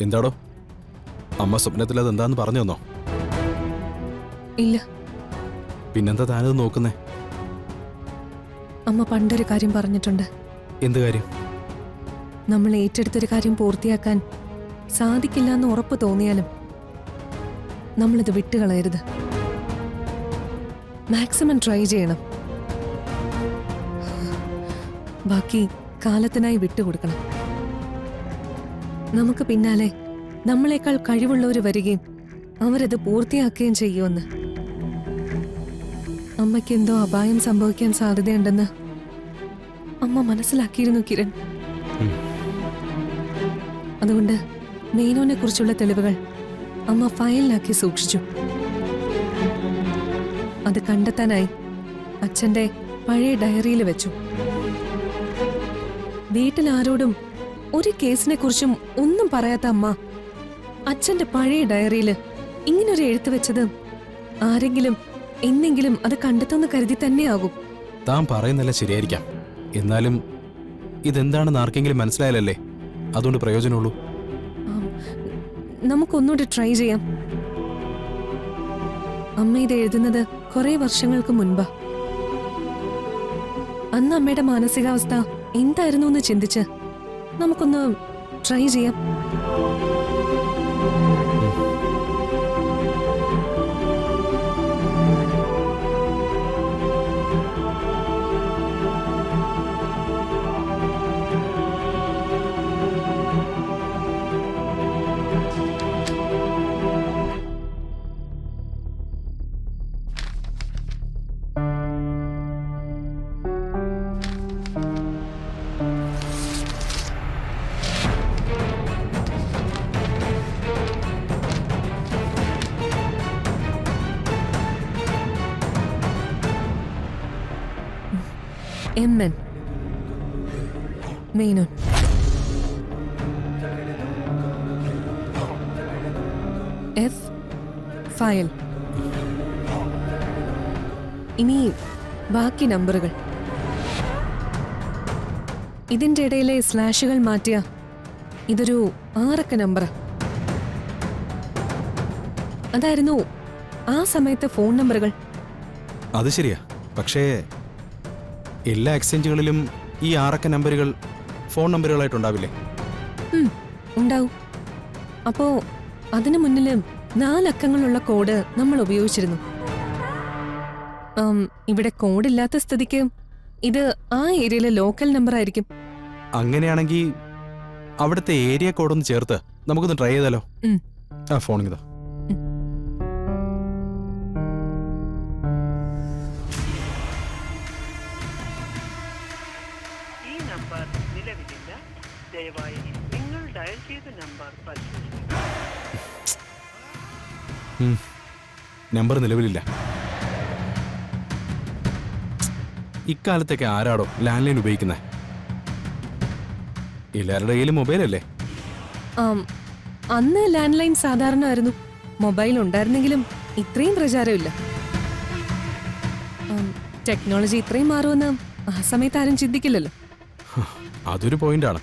എന്താടോ അമ്മ സ്വപ്നത്തിൽ അത് എന്താന്ന് പറഞ്ഞു തന്നോ? ഇല്ല. പിന്നെന്താ താനത് നോക്കുന്നേ? അമ്മ പണ്ടൊരു കാര്യം പറഞ്ഞിട്ടുണ്ട്. എന്ത് കാര്യം? നമ്മൾ ഏറ്റെടുത്തൊരു കാര്യം പൂർത്തിയാക്കാൻ സാധിക്കില്ല എന്ന് ഉറപ്പ് തോന്നിയാലും നമ്മളിത് വിട്ടുകളയരുത്. മാക്സിമം ട്രൈ ചെയ്യണം. ബാക്കി കാലത്തിനായി വിട്ടുകൊടുക്കണം. നമുക്ക് പിന്നാലെ നമ്മളെക്കാൾ കഴിവുള്ളവർ വരികയും അവരത് പൂർത്തിയാക്കുകയും ചെയ്യുമെന്ന്. അമ്മയ്ക്ക് എന്തോ അപായം സംഭവിക്കാൻ സാധ്യതയുണ്ടെന്ന് അമ്മ മനസ്സിലാക്കിയിരുന്നു കിരൺ. അതുകൊണ്ട് മേനോനെ കുറിച്ചുള്ള തെളിവുകൾ അമ്മ ഫയലിലാക്കി സൂക്ഷിച്ചു. അത് കണ്ടെത്താനായി അച്ഛന്റെ പഴയ ഡയറിയിൽ വെച്ചു. വീട്ടിൽ ആരോടും ഒരു കേസിനെ കുറിച്ചും ഒന്നും പറയാത്ത അമ്മ അച്ഛന്റെ പഴയ ഡയറിയിൽ ഇങ്ങനൊരു എഴുത്ത് വെച്ചത് ആരെങ്കിലും എന്നെങ്കിലും അത് കണ്ടെത്തുമെന്ന് കരുതി തന്നെയാകും. താൻ പറയുന്നല്ല ശരിയായിരിക്കാം. എന്നാലും ഇതെന്താണെന്ന് ആർക്കെങ്കിലും മനസ്സിലായാലല്ലേ അതുകൊണ്ട് പ്രയോജനമുള്ളൂ. നമുക്കൊന്നുകൂടി ട്രൈ ചെയ്യാം. അമ്മ ഇത് എഴുതുന്നത് കുറെ വർഷങ്ങൾക്ക് മുൻപാ. അന്ന് അമ്മയുടെ മാനസികാവസ്ഥ എന്തായിരുന്നു എന്ന് ചിന്തിച്ച് നമുക്കൊന്ന് ട്രൈ ചെയ്യാം. MN മേനോൻ. F file. ഇനി ബാക്കി നമ്പറുകൾ. ഇതിന്റെ ഇടയിലെ സ്ലാഷുകൾ മാറ്റിയ ഇതൊരു 6 അക്ക നമ്പർ. അതായിരുന്നു ആ സമയത്തെ ഫോൺ നമ്പറുകൾ. അത് ശരിയാ. പക്ഷേ എല്ലാ എക്സ്ചേഞ്ചുകളിലും ഈ 6 അക്ക നമ്പറുകൾ ഫോൺ നമ്പറുകളായിട്ടുണ്ടാവില്ലേ? ഉണ്ടാവും. അപ്പോ അതിനു മുന്നിലും 4 അക്കങ്ങളുള്ള കോഡ് നമ്മൾ ഉപയോഗിച്ചിരുന്നു. ഇവിടെ കോഡില്ലാത്ത സ്ഥിതിക്ക് ഇത് ആ ഏരിയയിലെ ലോക്കൽ നമ്പർ ആയിരിക്കും. അങ്ങനെയാണെങ്കിൽ അവിടുത്തെ ഏരിയ കോഡൊന്ന് ചേർത്ത് നമുക്കൊന്ന് ട്രൈ ചെയ്താലോ? ആ ഫോണിതാ. നമ്പർ നിലവിലില്ല. ഇക്കാലത്തൊക്കെ ആരാടോ ലാൻഡ് ലൈൻ ഉപയോഗിക്കുന്നത്? എല്ലാവരുടെ കയ്യിലും മൊബൈലല്ലേ? അന്ന് ലാൻഡ് ലൈൻ സാധാരണമായിരുന്നു. മൊബൈൽ ഉണ്ടായിരുന്നെങ്കിലും ഇത്രയും പ്രചാരമില്ല. ടെക്നോളജി ഇത്രയും മാറുമെന്ന് ആ സമയത്ത് ആരും ചിന്തിക്കില്ലല്ലോ. അതൊരു പോയിന്റാണ്.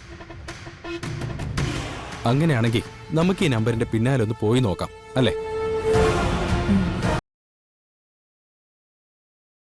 അങ്ങനെയാണെങ്കിൽ നമുക്ക് ഈ നമ്പറിന്റെ പിന്നാലെ ഒന്ന് പോയി നോക്കാം, അല്ലേ?